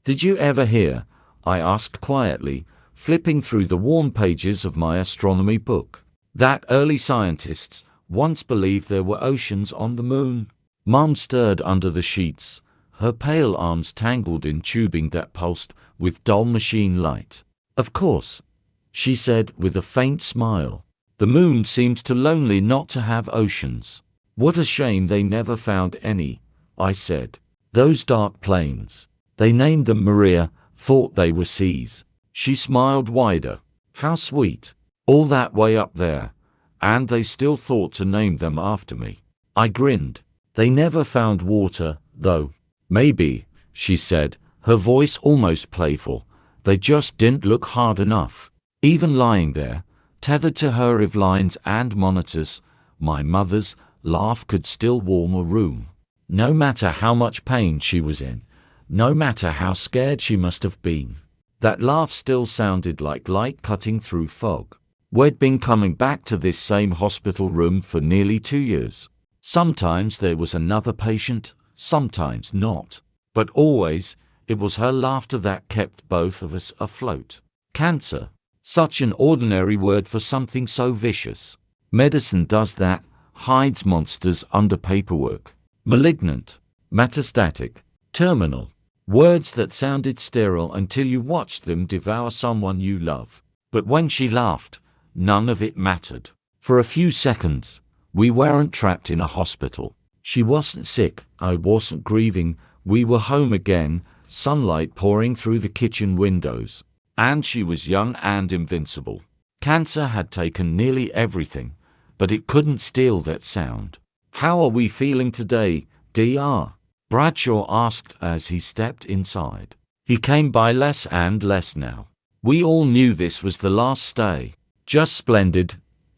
Did you ever hear? I asked quietly, flipping through the worn pages of my astronomy book, that early scientists once believed there were oceans on the moon. Mum stirred under the sheets, her pale arms tangled in tubing that pulsed with dull machine light. Of course, she said with a faint smile. The moon seems too lonely not to have oceans. What a shame they never found any, I said. Those dark plains. They named them Maria, thought they were seas. She smiled wider. How sweet. All that way up there. And they still thought to name them after me. I grinned. They never found water, though. Maybe, she said, her voice almost playful. They just didn't look hard enough. Even lying there, tethered to her of lines and monitors, my mother's laugh could still warm a room. No matter how much pain she was in, no matter how scared she must have been, that laugh still sounded like light cutting through fog. We'd been coming back to this same hospital room for nearly 2 years. Sometimes there was another patient, sometimes not. But always, it was her laughter that kept both of us afloat. Cancer. Such an ordinary word for something so vicious. Medicine does that, hides monsters under paperwork. Malignant, metastatic, terminal. Words that sounded sterile until you watched them devour someone you love. But when she laughed, none of it mattered. For a few seconds, we weren't trapped in a hospital. She wasn't sick, I wasn't grieving, we were home again, sunlight pouring through the kitchen windows. And she was young and invincible. Cancer had taken nearly everything, but it couldn't steal that sound. How are we feeling today, Dr. Bradshaw asked as he stepped inside. He came by less and less now. We all knew this was the last stay. Just splendid,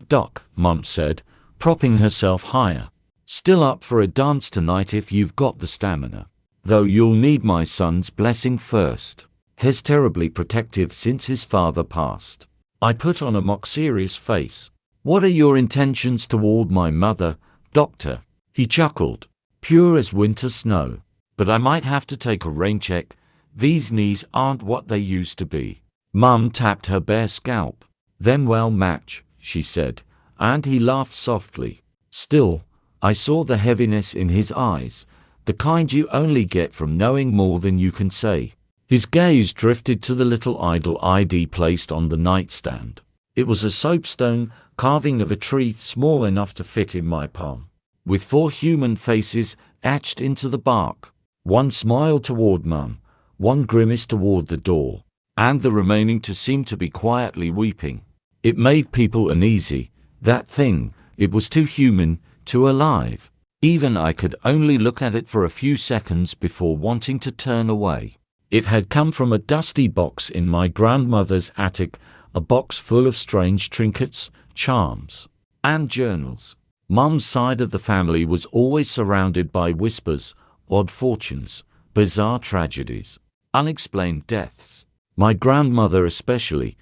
Doc, Mum said, propping herself higher. Still up for a dance tonight if you've got the stamina. Though you'll need my son's blessing first. He's terribly protective since his father passed. I put on a mock serious face. What are your intentions toward my mother, Doctor? He chuckled. Pure as winter snow. But I might have to take a rain check. These knees aren't what they used to be. Mum tapped her bare scalp. Them well match, she said, and he laughed softly. Still, I saw the heaviness in his eyes, the kind you only get from knowing more than you can say. His gaze drifted to the little idol ID placed on the nightstand. It was a soapstone carving of a tree small enough to fit in my palm, with 4 human faces etched into the bark. One smiled toward Mum, one grimaced toward the door, and the remaining 2 seemed to be quietly weeping. It made people uneasy, that thing. It was too human, too alive. Even I could only look at it for a few seconds before wanting to turn away. It had come from a dusty box in my grandmother's attic, a box full of strange trinkets, charms, and journals. Mum's side of the family was always surrounded by whispers, odd fortunes, bizarre tragedies, unexplained deaths. My grandmother especially,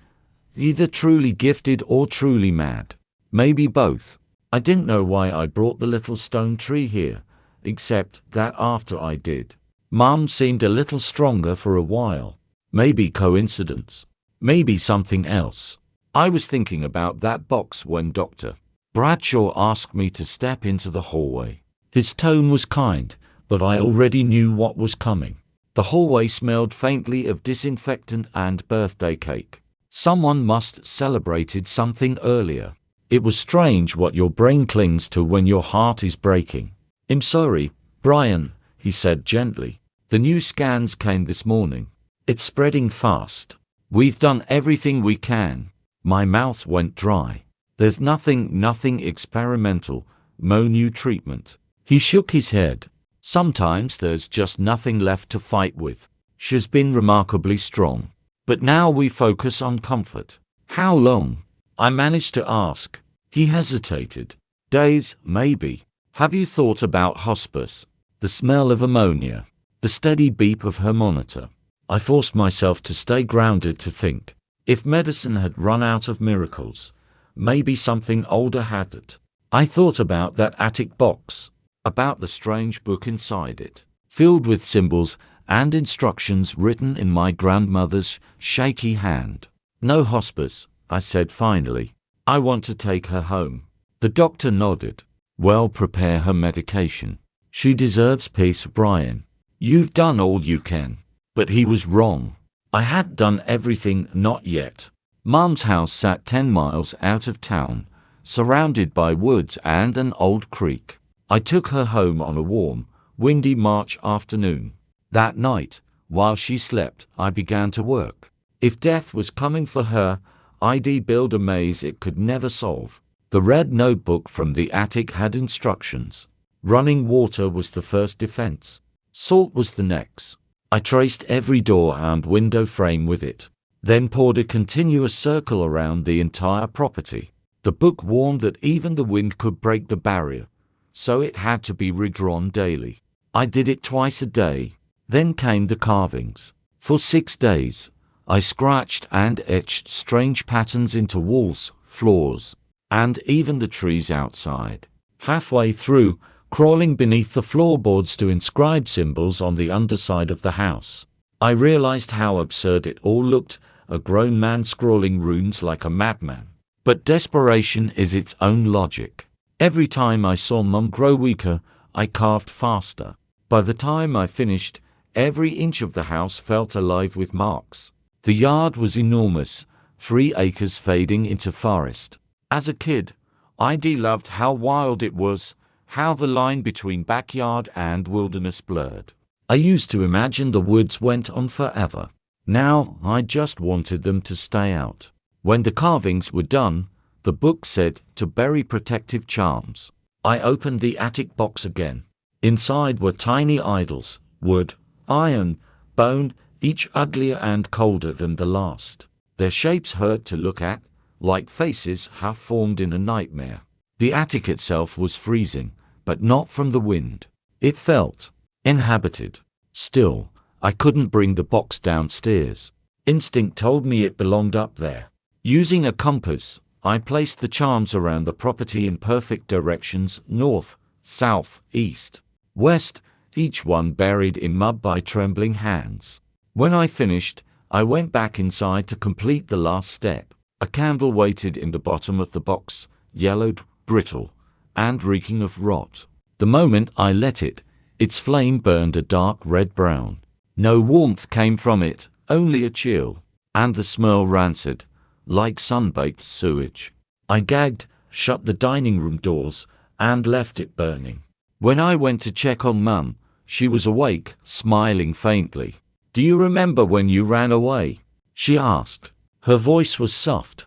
either truly gifted or truly mad. Maybe both. I didn't know why I brought the little stone tree here, except that after I did, Mum seemed a little stronger for a while. Maybe coincidence. Maybe something else. I was thinking about that box when Dr. Bradshaw asked me to step into the hallway. His tone was kind, but I already knew what was coming. The hallway smelled faintly of disinfectant and birthday cake. Someone must celebrated something earlier. It was strange what your brain clings to when your heart is breaking. I'm sorry, Brian, he said gently. The new scans came this morning. It's spreading fast. We've done everything we can. My mouth went dry. There's nothing experimental, no new treatment. He shook his head. Sometimes there's just nothing left to fight with. She's been remarkably strong. But now we focus on comfort. How long? I managed to ask. He hesitated. Days, maybe. Have you thought about hospice? The smell of ammonia. The steady beep of her monitor. I forced myself to stay grounded to think. If medicine had run out of miracles, maybe something older had it. I thought about that attic box, about the strange book inside it, filled with symbols and instructions written in my grandmother's shaky hand. "No hospice," I said finally. "I want to take her home." The doctor nodded. "Well, prepare her medication. She deserves peace, Brian. You've done all you can." But he was wrong. I had done everything not yet. Mom's house sat 10 miles out of town, surrounded by woods and an old creek. I took her home on a warm, windy March afternoon. That night, while she slept, I began to work. If death was coming for her, I'd build a maze it could never solve. The red notebook from the attic had instructions. Running water was the first defense. Salt was the next. I traced every door and window frame with it, then poured a continuous circle around the entire property. The book warned that even the wind could break the barrier, so it had to be redrawn daily. I did it twice a day. Then came the carvings. For 6 days, I scratched and etched strange patterns into walls, floors, and even the trees outside. Halfway through, crawling beneath the floorboards to inscribe symbols on the underside of the house, I realized how absurd it all looked, a grown man scrawling runes like a madman. But desperation is its own logic. Every time I saw Mum grow weaker, I carved faster. By the time I finished, every inch of the house felt alive with marks. The yard was enormous, 3 acres fading into forest. As a kid, I'd loved how wild it was, how the line between backyard and wilderness blurred. I used to imagine the woods went on forever. Now, I just wanted them to stay out. When the carvings were done, the book said to bury protective charms. I opened the attic box again. Inside were tiny idols, wood, iron, bone, each uglier and colder than the last. Their shapes hurt to look at, like faces half formed in a nightmare. The attic itself was freezing, but not from the wind. It felt inhabited. Still, I couldn't bring the box downstairs. Instinct told me it belonged up there. Using a compass, I placed the charms around the property in perfect directions: north, south, east, west, each one buried in mud by trembling hands. When I finished, I went back inside to complete the last step. A candle waited in the bottom of the box, yellowed, brittle, and reeking of rot. The moment I lit it, its flame burned a dark red-brown. No warmth came from it, only a chill, and the smell rancid, like sun-baked sewage. I gagged, shut the dining room doors, and left it burning. When I went to check on Mum, she was awake, smiling faintly. "Do you remember when you ran away?" she asked. Her voice was soft,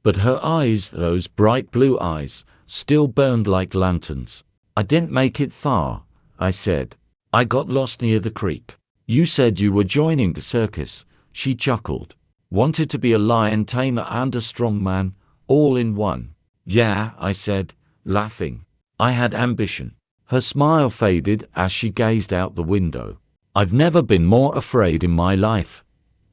but her eyes, those bright blue eyes, still burned like lanterns. "I didn't make it far," I said. "I got lost near the creek." "You said you were joining the circus," she chuckled. "Wanted to be a lion tamer and a strong man, all in one." "Yeah," I said, laughing. "I had ambition." Her smile faded as she gazed out the window. "I've never been more afraid in my life.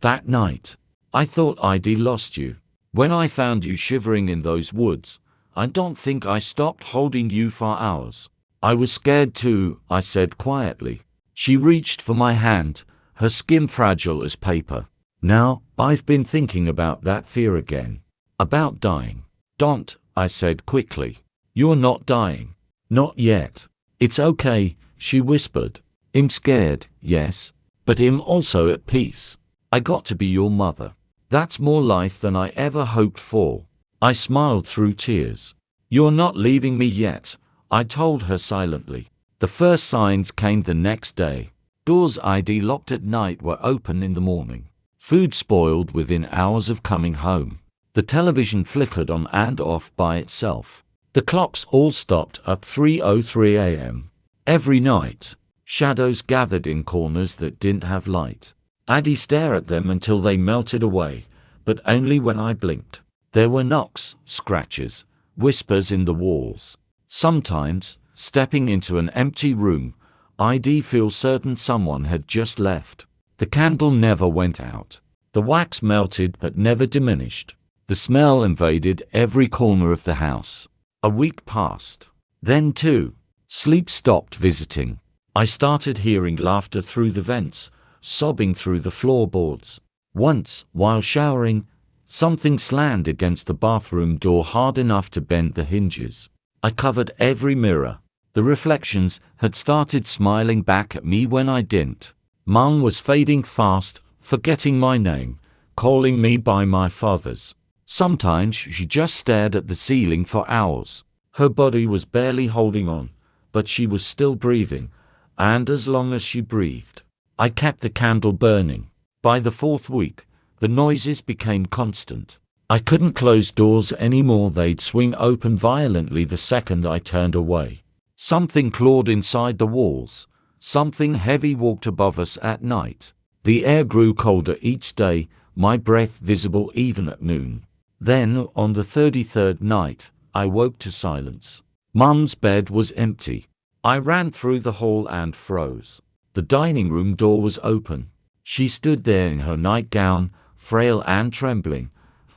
That night, I thought I'd lost you. When I found you shivering in those woods, I don't think I stopped holding you for hours." "I was scared too," I said quietly. She reached for my hand, her skin fragile as paper. "Now, I've been thinking about that fear again. About dying." "Don't," I said quickly. "You're not dying. Not yet. It's okay," she whispered. "I'm scared, yes, but I'm also at peace. I got to be your mother. That's more life than I ever hoped for." I smiled through tears. "You're not leaving me yet," I told her silently. The first signs came the next day. Doors I'd locked at night were open in the morning. Food spoiled within hours of coming home. The television flickered on and off by itself. The clocks all stopped at 3:03 a.m. Every night, shadows gathered in corners that didn't have light. I'd stare at them until they melted away, but only when I blinked. There were knocks, scratches, whispers in the walls. Sometimes, stepping into an empty room, I'd feel certain someone had just left. The candle never went out. The wax melted but never diminished. The smell invaded every corner of the house. A week passed. Then too, sleep stopped visiting. I started hearing laughter through the vents, sobbing through the floorboards. Once, while showering, something slammed against the bathroom door hard enough to bend the hinges. I covered every mirror. The reflections had started smiling back at me when I didn't. Mum was fading fast, forgetting my name, calling me by my father's. Sometimes she just stared at the ceiling for hours. Her body was barely holding on, but she was still breathing, and as long as she breathed, I kept the candle burning. By the 4th week, the noises became constant. I couldn't close doors anymore. They'd swing open violently the second I turned away. Something clawed inside the walls. Something heavy walked above us at night. The air grew colder each day, my breath visible even at noon. Then, on the 33rd night, I woke to silence. Mum's bed was empty. I ran through the hall and froze. The dining room door was open. She stood there in her nightgown, frail and trembling,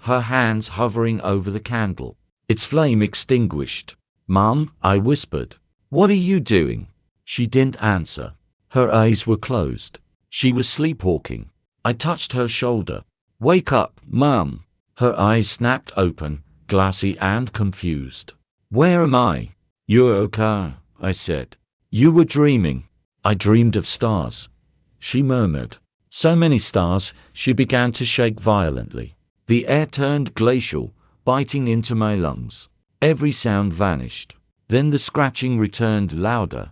her hands hovering over the candle. Its flame extinguished. "Mum," I whispered. "What are you doing?" She didn't answer. Her eyes were closed. She was sleepwalking. I touched her shoulder. "Wake up, Mum." Her eyes snapped open, glassy and confused. "Where am I?" "You're okay," I said. "You were dreaming." "I dreamed of stars," she murmured. So many stars, she began to shake violently. The air turned glacial, biting into my lungs. Every sound vanished. Then the scratching returned louder,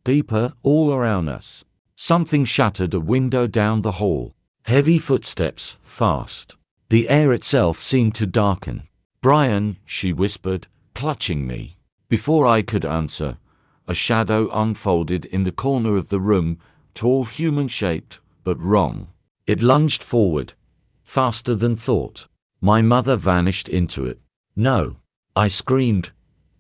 deeper, all around us. Something shattered a window down the hall. Heavy footsteps, fast. The air itself seemed to darken. "Brian," she whispered, clutching me. Before I could answer, a shadow unfolded in the corner of the room, tall, human-shaped, but wrong. It lunged forward, faster than thought. My mother vanished into it. "No!" I screamed,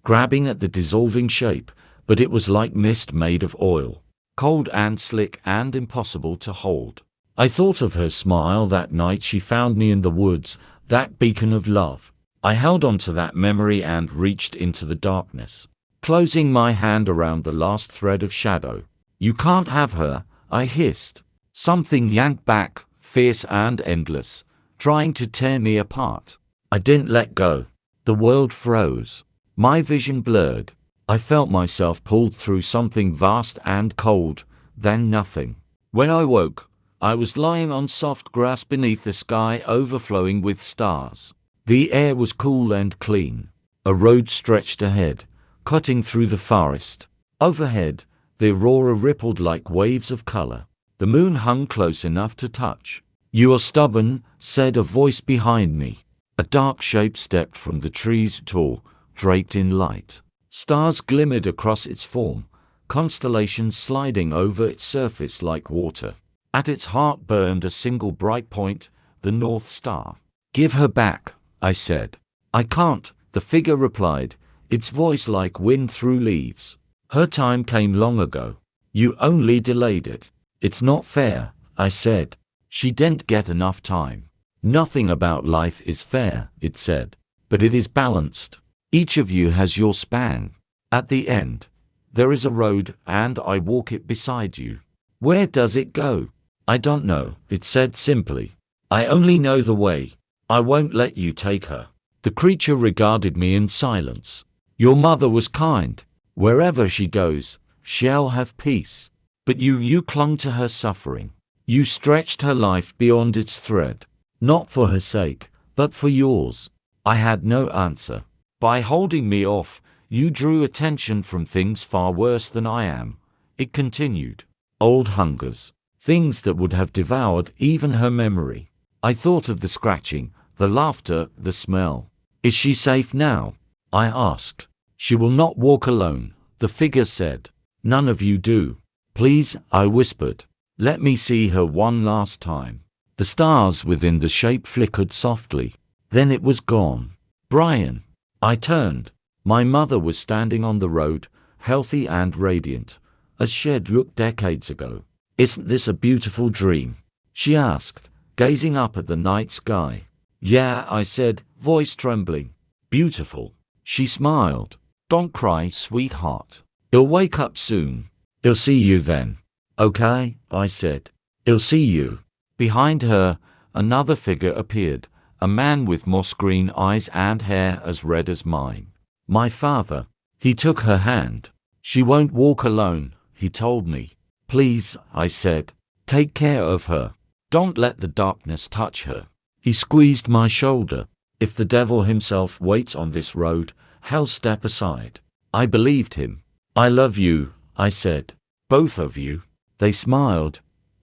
grabbing at the dissolving shape, but it was like mist made of oil, cold and slick and impossible to hold. I thought of her smile that night she found me in the woods, that beacon of love. I held on to that memory and reached into the darkness, closing my hand around the last thread of shadow. "You can't have her," I hissed. Something yanked back, fierce and endless, trying to tear me apart. I didn't let go. The world froze. My vision blurred. I felt myself pulled through something vast and cold, then nothing. When I woke, I was lying on soft grass beneath the sky overflowing with stars. The air was cool and clean. A road stretched ahead, cutting through the forest. Overhead, the aurora rippled like waves of color. The moon hung close enough to touch. "You are stubborn," said a voice behind me. A dark shape stepped from the trees, tall, draped in light. Stars glimmered across its form, constellations sliding over its surface like water. At its heart burned a single bright point, the North Star. "Give her back," I said. "I can't," the figure replied, its voice like wind through leaves. "Her time came long ago. You only delayed it." "It's not fair," I said. "She didn't get enough time." "Nothing about life is fair," it said, "but it is balanced. Each of you has your span. At the end, there is a road, and I walk it beside you." "Where does it go?" "I don't know," it said simply. "I only know the way. I won't let you take her." The creature regarded me in silence. "Your mother was kind. Wherever she goes, she'll have peace. But you clung to her suffering. You stretched her life beyond its thread. Not for her sake, but for yours." I had no answer. "By holding me off, you drew attention from things far worse than I am," it continued. "Old hungers. Things that would have devoured even her memory." I thought of the scratching, the laughter, the smell. "Is she safe now?" I asked. "She will not walk alone," the figure said. "None of you do." "Please," I whispered. "Let me see her one last time." The stars within the shape flickered softly. Then it was gone. "Brian." I turned. My mother was standing on the road, healthy and radiant, as she had looked decades ago. "Isn't this a beautiful dream?" she asked, gazing up at the night sky. "Yeah," I said, voice trembling. "Beautiful." She smiled. "Don't cry, sweetheart. You'll wake up soon. I'll see you then." "Okay," I said. He'll see you." Behind her, another figure appeared, a man with moss green eyes and hair as red as mine. My father. He took her hand. "She won't walk alone," he told me. "Please," I said, "take care of her. Don't let the darkness touch her." He squeezed my shoulder. "If the devil himself waits on this road, hell step aside." I believed him. "I love you," I said. "Both of you." They smiled,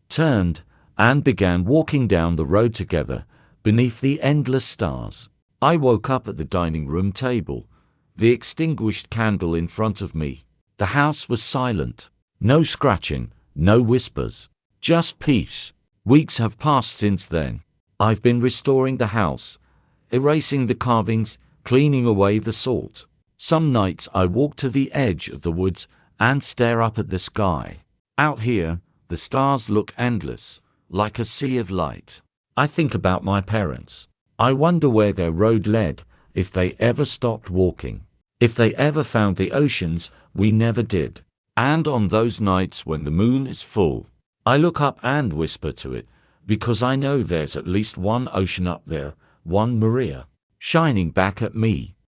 turned, and began walking down the road together, beneath the endless stars. I woke up at the dining room table, the extinguished candle in front of me. The house was silent. No scratching, no whispers. Just peace. Weeks have passed since then. I've been restoring the house, erasing the carvings, cleaning away the salt. Some nights I walk to the edge of the woods and stare up at the sky. Out here, the stars look endless, like a sea of light. I think about my parents. I wonder where their road led, if they ever stopped walking, if they ever found the oceans we never did. And on those nights when the moon is full, I look up and whisper to it, because I know there's at least one ocean up there, one Maria, shining back at me.